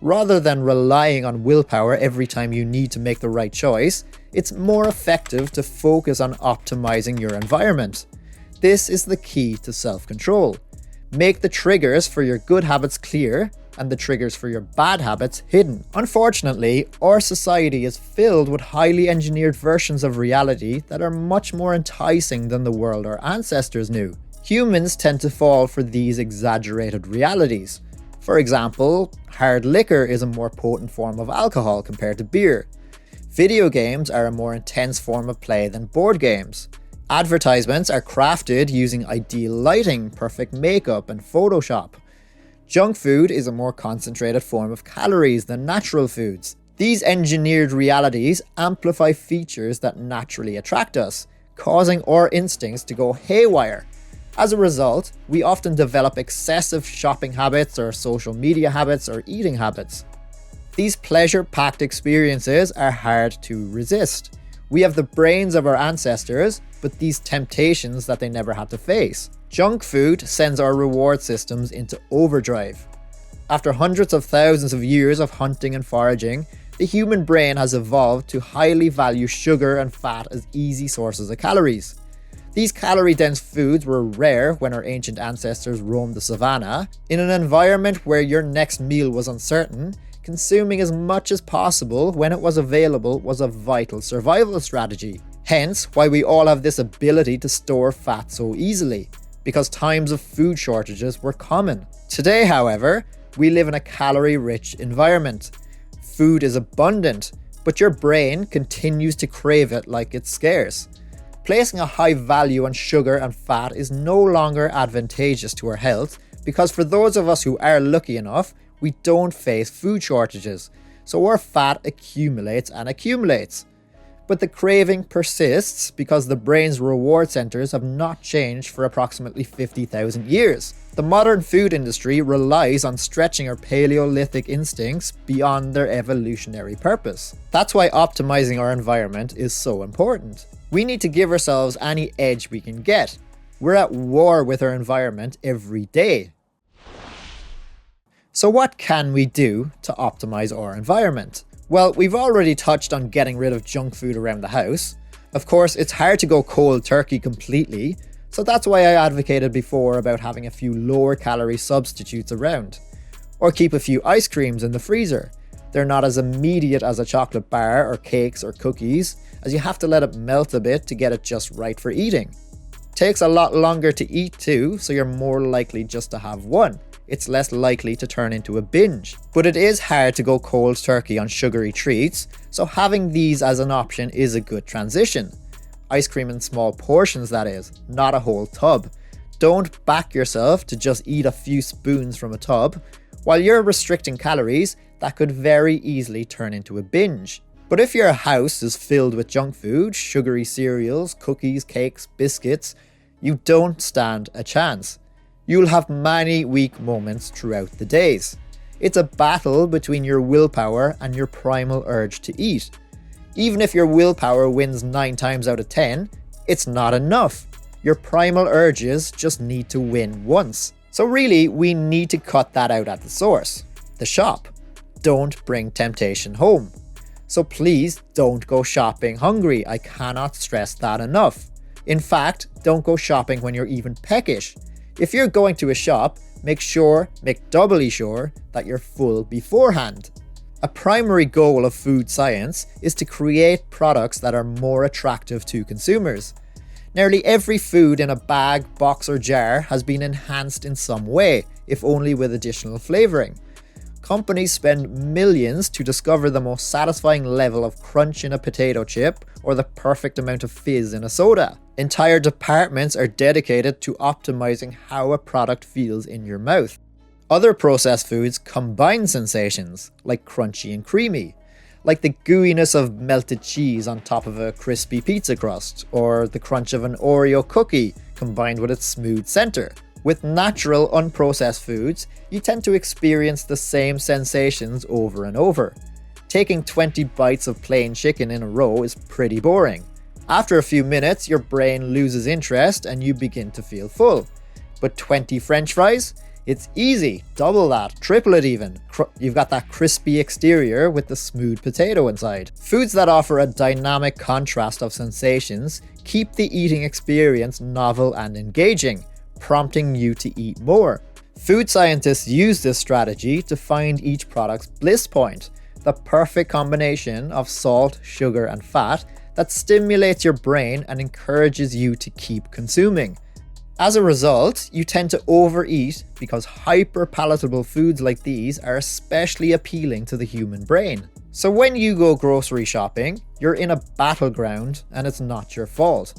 Rather than relying on willpower every time you need to make the right choice, it's more effective to focus on optimizing your environment. This is the key to self-control. Make the triggers for your good habits clear and the triggers for your bad habits hidden. Unfortunately, our society is filled with highly engineered versions of reality that are much more enticing than the world our ancestors knew. Humans tend to fall for these exaggerated realities. For example, hard liquor is a more potent form of alcohol compared to beer. Video games are a more intense form of play than board games. Advertisements are crafted using ideal lighting, perfect makeup, and Photoshop. Junk food is a more concentrated form of calories than natural foods. These engineered realities amplify features that naturally attract us, causing our instincts to go haywire. As a result, we often develop excessive shopping habits or social media habits or eating habits. These pleasure-packed experiences are hard to resist. We have the brains of our ancestors, but these temptations that they never had to face. Junk food sends our reward systems into overdrive. After hundreds of thousands of years of hunting and foraging, the human brain has evolved to highly value sugar and fat as easy sources of calories. These calorie-dense foods were rare when our ancient ancestors roamed the savannah. In an environment where your next meal was uncertain, consuming as much as possible when it was available was a vital survival strategy. Hence, why we all have this ability to store fat so easily, because times of food shortages were common. Today, however, we live in a calorie-rich environment. Food is abundant, but your brain continues to crave it like it's scarce. Placing a high value on sugar and fat is no longer advantageous to our health because for those of us who are lucky enough, we don't face food shortages, so our fat accumulates and accumulates. But the craving persists because the brain's reward centers have not changed for approximately 50,000 years. The modern food industry relies on stretching our Paleolithic instincts beyond their evolutionary purpose. That's why optimizing our environment is so important. We need to give ourselves any edge we can get. We're at war with our environment every day. So what can we do to optimize our environment? Well, we've already touched on getting rid of junk food around the house. Of course, it's hard to go cold turkey completely, so that's why I advocated before about having a few lower calorie substitutes around. Or keep a few ice creams in the freezer. They're not as immediate as a chocolate bar or cakes or cookies, as you have to let it melt a bit to get it just right for eating. Takes a lot longer to eat too, so you're more likely just to have one. It's less likely to turn into a binge. But it is hard to go cold turkey on sugary treats, so having these as an option is a good transition. Ice cream in small portions, that is, not a whole tub. Don't back yourself to just eat a few spoons from a tub. While you're restricting calories, that could very easily turn into a binge. But if your house is filled with junk food, sugary cereals, cookies, cakes, biscuits, you don't stand a chance. You'll have many weak moments throughout the days. It's a battle between your willpower and your primal urge to eat. Even if your willpower wins 9 times out of 10, it's not enough. Your primal urges just need to win once. So really, we need to cut that out at the source. The shop. Don't bring temptation home. So please don't go shopping hungry. I cannot stress that enough. In fact, don't go shopping when you're even peckish. If you're going to a shop, make doubly sure that you're full beforehand. A primary goal of food science is to create products that are more attractive to consumers. Nearly every food in a bag, box or jar has been enhanced in some way, if only with additional flavoring. Companies spend millions to discover the most satisfying level of crunch in a potato chip or the perfect amount of fizz in a soda. Entire departments are dedicated to optimizing how a product feels in your mouth. Other processed foods combine sensations, like crunchy and creamy, like the gooiness of melted cheese on top of a crispy pizza crust, or the crunch of an Oreo cookie combined with its smooth center. With natural, unprocessed foods, you tend to experience the same sensations over and over. Taking 20 bites of plain chicken in a row is pretty boring. After a few minutes, your brain loses interest and you begin to feel full. But 20 French fries? It's easy, double that, triple it even. You've got that crispy exterior with the smooth potato inside. Foods that offer a dynamic contrast of sensations keep the eating experience novel and engaging, prompting you to eat more. Food scientists use this strategy to find each product's bliss point, the perfect combination of salt, sugar, and fat that stimulates your brain and encourages you to keep consuming. As a result, you tend to overeat because hyper-palatable foods like these are especially appealing to the human brain. So when you go grocery shopping, you're in a battleground and it's not your fault.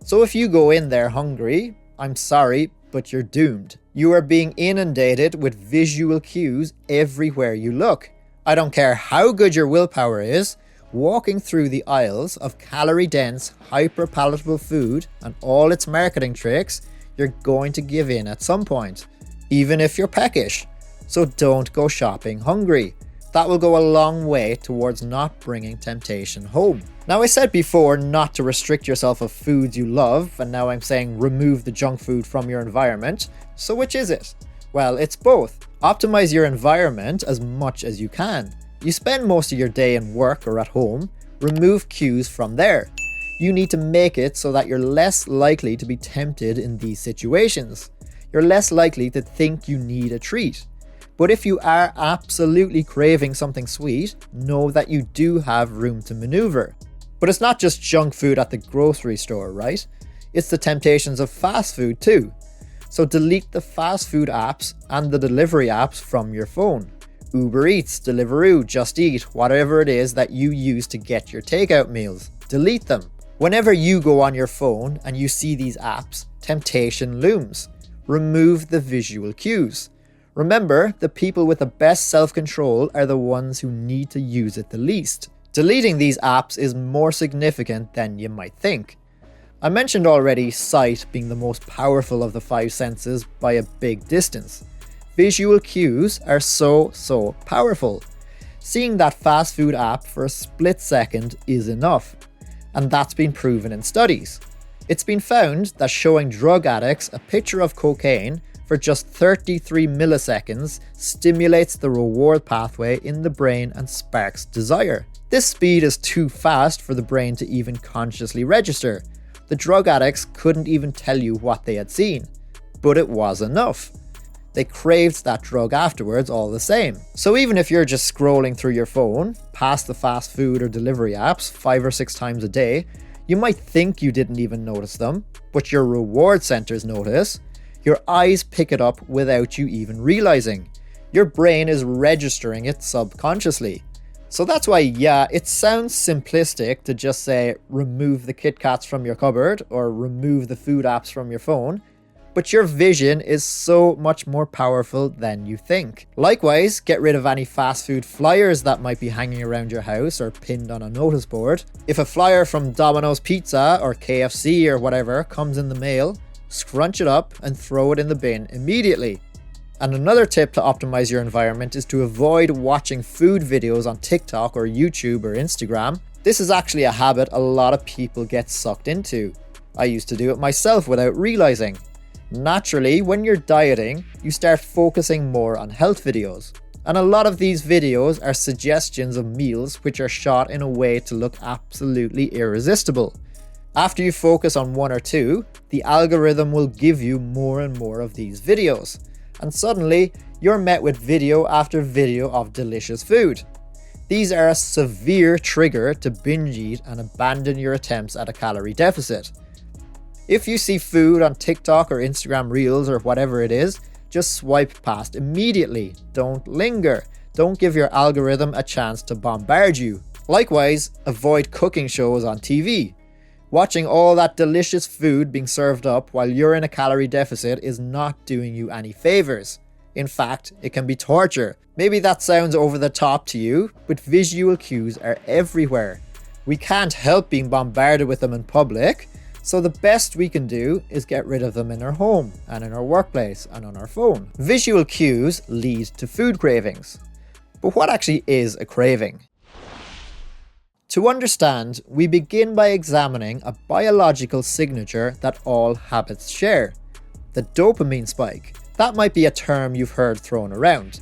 So if you go in there hungry, I'm sorry, but you're doomed. You are being inundated with visual cues everywhere you look. I don't care how good your willpower is, walking through the aisles of calorie-dense, hyper-palatable food and all its marketing tricks, you're going to give in at some point, even if you're peckish. So don't go shopping hungry. That will go a long way towards not bringing temptation home. Now, I said before not to restrict yourself of foods you love, and now I'm saying remove the junk food from your environment. So which is it? Well, it's both. Optimize your environment as much as you can. You spend most of your day in work or at home, remove cues from there. You need to make it so that you're less likely to be tempted in these situations. You're less likely to think you need a treat. But if you are absolutely craving something sweet, know that you do have room to maneuver. But it's not just junk food at the grocery store, right? It's the temptations of fast food too. So delete the fast food apps and the delivery apps from your phone. Uber Eats, Deliveroo, Just Eat, whatever it is that you use to get your takeout meals. Delete them. Whenever you go on your phone and you see these apps, temptation looms. Remove the visual cues. Remember, the people with the best self-control are the ones who need to use it the least. Deleting these apps is more significant than you might think. I mentioned already sight being the most powerful of the five senses by a big distance. Visual cues are so powerful. Seeing that fast food app for a split second is enough, and that's been proven in studies. It's been found that showing drug addicts a picture of cocaine for just 33 milliseconds stimulates the reward pathway in the brain and sparks desire. This speed is too fast for the brain to even consciously register. The drug addicts couldn't even tell you what they had seen, but it was enough. They craved that drug afterwards all the same. So even if you're just scrolling through your phone, past the fast food or delivery apps 5 or 6 times a day, you might think you didn't even notice them, but your reward centers notice. Your eyes pick it up without you even realizing. Your brain is registering it subconsciously. So that's why, yeah, it sounds simplistic to just say remove the Kit Kats from your cupboard or remove the food apps from your phone, but your vision is so much more powerful than you think. Likewise, get rid of any fast food flyers that might be hanging around your house or pinned on a notice board. If a flyer from Domino's Pizza or KFC or whatever comes in the mail, scrunch it up and throw it in the bin immediately. And another tip to optimize your environment is to avoid watching food videos on TikTok or YouTube or Instagram. This is actually a habit a lot of people get sucked into. I used to do it myself without realizing. Naturally, when you're dieting, you start focusing more on health videos. And a lot of these videos are suggestions of meals which are shot in a way to look absolutely irresistible. After you focus on one or two, the algorithm will give you more and more of these videos. And suddenly, you're met with video after video of delicious food. These are a severe trigger to binge eat and abandon your attempts at a calorie deficit. If you see food on TikTok or Instagram Reels or whatever it is, just swipe past immediately. Don't linger. Don't give your algorithm a chance to bombard you. Likewise, avoid cooking shows on TV. Watching all that delicious food being served up while you're in a calorie deficit is not doing you any favors. In fact, it can be torture. Maybe that sounds over the top to you, but visual cues are everywhere. We can't help being bombarded with them in public, so the best we can do is get rid of them in our home and in our workplace and on our phone. Visual cues lead to food cravings. But what actually is a craving? To understand, we begin by examining a biological signature that all habits share: the dopamine spike That might be a term you've heard thrown around.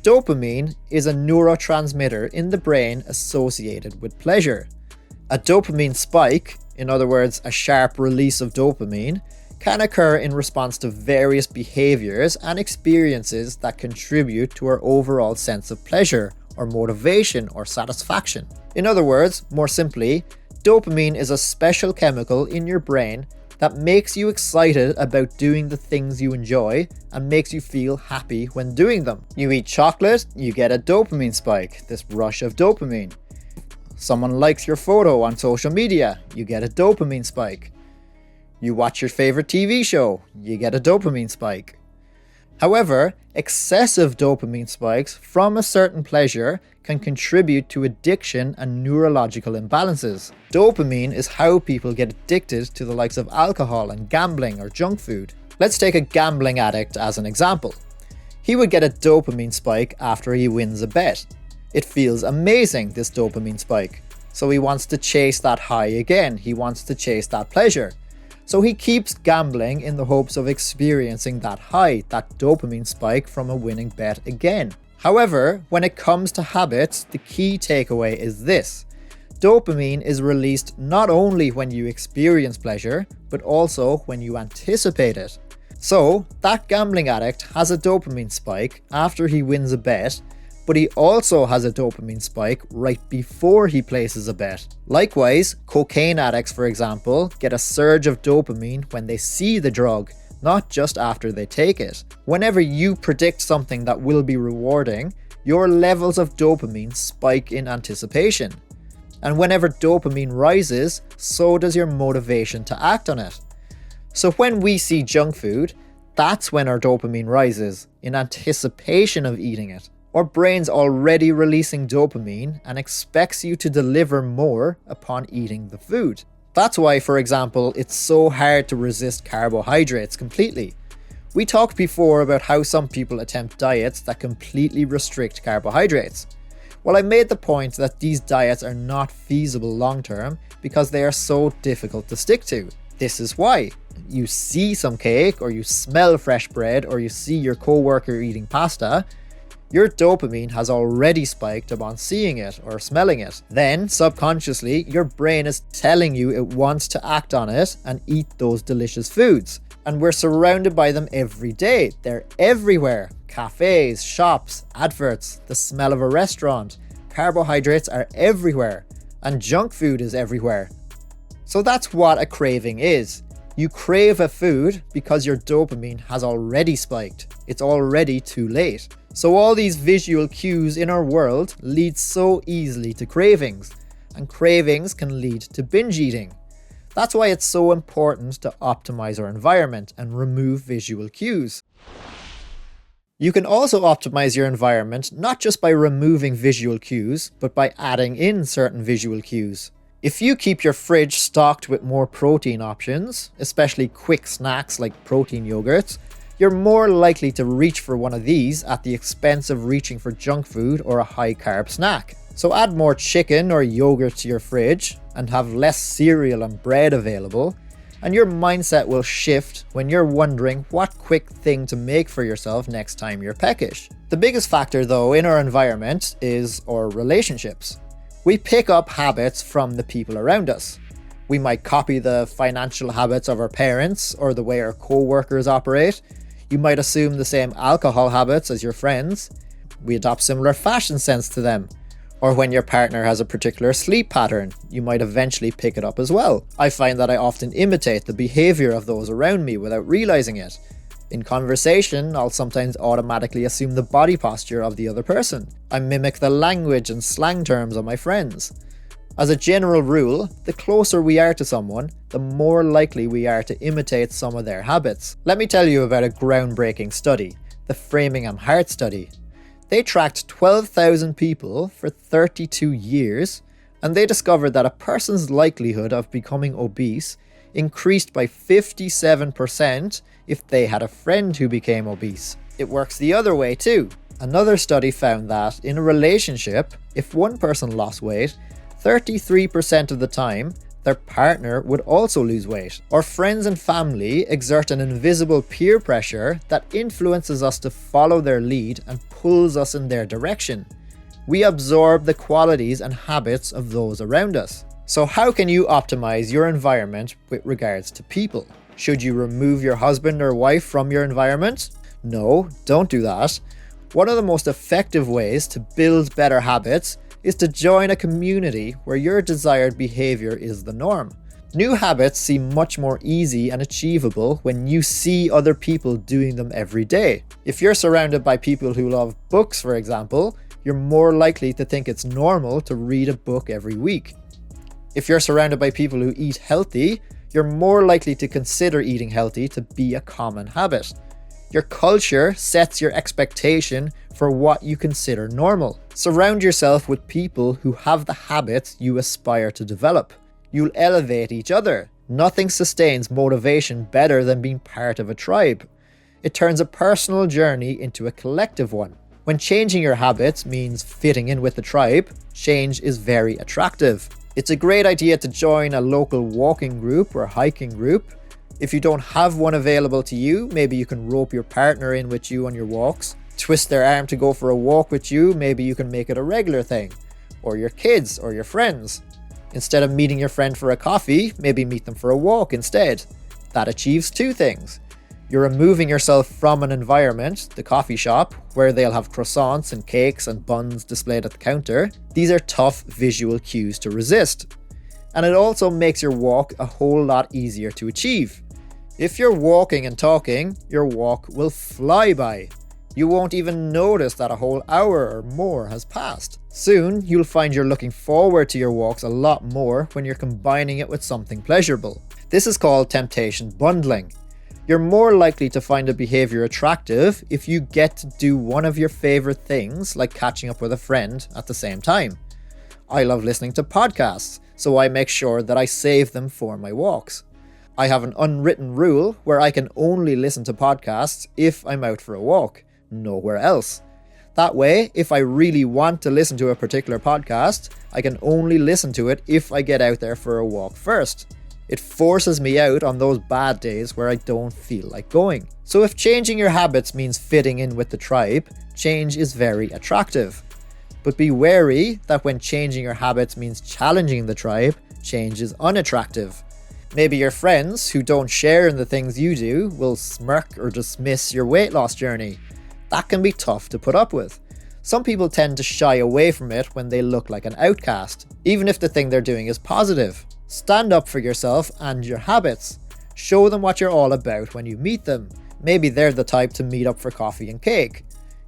Dopamine is a neurotransmitter in the brain associated with pleasure. A dopamine spike, in other words, a sharp release of dopamine, can occur in response to various behaviors and experiences that contribute to our overall sense of pleasure, or motivation, or satisfaction. In other words, more simply, dopamine is a special chemical in your brain that makes you excited about doing the things you enjoy and makes you feel happy when doing them. You eat chocolate, you get a dopamine spike, this rush of dopamine. Someone likes your photo on social media, you get a dopamine spike. You watch your favorite TV show, you get a dopamine spike. However, excessive dopamine spikes from a certain pleasure can contribute to addiction and neurological imbalances. Dopamine is how people get addicted to the likes of alcohol and gambling or junk food. Let's take a gambling addict as an example. He would get a dopamine spike after he wins a bet. It feels amazing, this dopamine spike. So he wants to chase that high again, he wants to chase that pleasure. So he keeps gambling in the hopes of experiencing that high, that dopamine spike from a winning bet again. However, when it comes to habits, the key takeaway is this. Dopamine is released not only when you experience pleasure, but also when you anticipate it. So, that gambling addict has a dopamine spike after he wins a bet, but he also has a dopamine spike right before he places a bet. Likewise, cocaine addicts, for example, get a surge of dopamine when they see the drug, not just after they take it. Whenever you predict something that will be rewarding, your levels of dopamine spike in anticipation. And whenever dopamine rises, so does your motivation to act on it. So when we see junk food, that's when our dopamine rises, in anticipation of eating it. Our brain's already releasing dopamine and expects you to deliver more upon eating the food. That's why, for example, it's so hard to resist carbohydrates completely. We talked before about how some people attempt diets that completely restrict carbohydrates. Well, I made the point that these diets are not feasible long term because they are so difficult to stick to. This is why. You see some cake, or you smell fresh bread, or you see your coworker eating pasta, your dopamine has already spiked upon seeing it or smelling it. Then, subconsciously, your brain is telling you it wants to act on it and eat those delicious foods. And we're surrounded by them every day. They're everywhere. Cafes, shops, adverts, the smell of a restaurant. Carbohydrates are everywhere. And junk food is everywhere. So that's what a craving is. You crave a food because your dopamine has already spiked. It's already too late. So all these visual cues in our world lead so easily to cravings, and cravings can lead to binge eating. That's why it's so important to optimize our environment and remove visual cues. You can also optimize your environment not just by removing visual cues, but by adding in certain visual cues. If you keep your fridge stocked with more protein options, especially quick snacks like protein yogurts, you're more likely to reach for one of these at the expense of reaching for junk food or a high-carb snack. So add more chicken or yogurt to your fridge and have less cereal and bread available, and your mindset will shift when you're wondering what quick thing to make for yourself next time you're peckish. The biggest factor though in our environment is our relationships. We pick up habits from the people around us. We might copy the financial habits of our parents or the way our co-workers operate. You might assume the same alcohol habits as your friends. We adopt similar fashion sense to them. Or when your partner has a particular sleep pattern, you might eventually pick it up as well. I find that I often imitate the behavior of those around me without realizing it. In conversation, I'll sometimes automatically assume the body posture of the other person. I mimic the language and slang terms of my friends. As a general rule, the closer we are to someone, the more likely we are to imitate some of their habits. Let me tell you about a groundbreaking study, the Framingham Heart Study. They tracked 12,000 people for 32 years, and they discovered that a person's likelihood of becoming obese increased by 57% if they had a friend who became obese. It works the other way too. Another study found that in a relationship, if one person lost weight, 33% of the time, their partner would also lose weight. Our friends and family exert an invisible peer pressure that influences us to follow their lead and pulls us in their direction. We absorb the qualities and habits of those around us. So how can you optimize your environment with regards to people? Should you remove your husband or wife from your environment? No, don't do that. One of the most effective ways to build better habits is to join a community where your desired behavior is the norm. New habits seem much more easy and achievable when you see other people doing them every day. If you're surrounded by people who love books, for example, you're more likely to think it's normal to read a book every week. If you're surrounded by people who eat healthy, you're more likely to consider eating healthy to be a common habit. Your culture sets your expectation for what you consider normal. Surround yourself with people who have the habits you aspire to develop. You'll elevate each other. Nothing sustains motivation better than being part of a tribe. It turns a personal journey into a collective one. When changing your habits means fitting in with the tribe, change is very attractive. It's a great idea to join a local walking group or hiking group. If you don't have one available to you, maybe you can rope your partner in with you on your walks. Twist their arm to go for a walk with you, maybe you can make it a regular thing. Or your kids or your friends. Instead of meeting your friend for a coffee, maybe meet them for a walk instead. That achieves two things. You're removing yourself from an environment, the coffee shop, where they'll have croissants and cakes and buns displayed at the counter. These are tough visual cues to resist. And it also makes your walk a whole lot easier to achieve. If you're walking and talking, your walk will fly by. You won't even notice that a whole hour or more has passed. Soon, you'll find you're looking forward to your walks a lot more when you're combining it with something pleasurable. This is called temptation bundling. You're more likely to find a behavior attractive if you get to do one of your favorite things, like catching up with a friend, at the same time. I love listening to podcasts, so I make sure that I save them for my walks. I have an unwritten rule where I can only listen to podcasts if I'm out for a walk, nowhere else. That way, if I really want to listen to a particular podcast, I can only listen to it if I get out there for a walk first. It forces me out on those bad days where I don't feel like going. So if changing your habits means fitting in with the tribe, change is very attractive. But be wary that when changing your habits means challenging the tribe, change is unattractive. Maybe your friends who don't share in the things you do will smirk or dismiss your weight loss journey. That can be tough to put up with. Some people tend to shy away from it when they look like an outcast, even if the thing they're doing is positive. Stand up for yourself and your habits. Show them what you're all about when you meet them. Maybe they're the type to meet up for coffee and cake.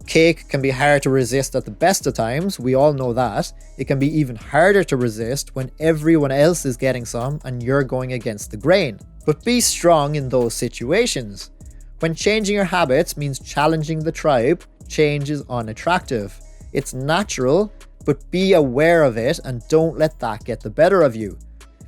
Cake can be hard to resist at the best of times, we all know that. It can be even harder to resist when everyone else is getting some and you're going against the grain. But be strong in those situations. When changing your habits means challenging the tribe, change is unattractive. It's natural, but be aware of it and don't let that get the better of you.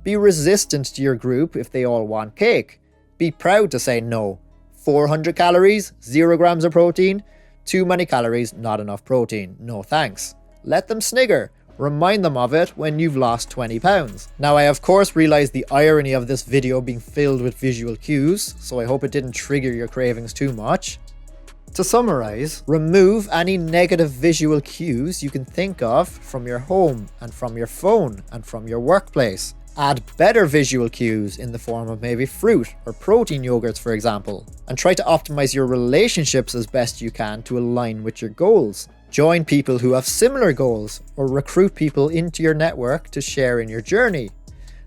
Be resistant to your group if they all want cake. Be proud to say no. 400 calories, 0 grams of protein. Too many calories, not enough protein. No thanks. Let them snigger. Remind them of it when you've lost 20 pounds. Now, I of course realize the irony of this video being filled with visual cues, so I hope it didn't trigger your cravings too much. To summarize, remove any negative visual cues you can think of from your home and from your phone and from your workplace. Add better visual cues in the form of maybe fruit or protein yogurts, for example, and try to optimize your relationships as best you can to align with your goals. Join people who have similar goals or recruit people into your network to share in your journey.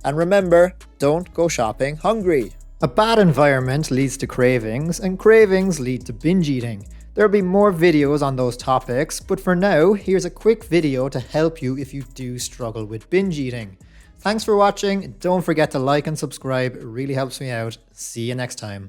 And remember, don't go shopping hungry. A bad environment leads to cravings, and cravings lead to binge eating. There'll be more videos on those topics, but for now, here's a quick video to help you if you do struggle with binge eating. Thanks for watching. Don't forget to like and subscribe. It really helps me out. See you next time.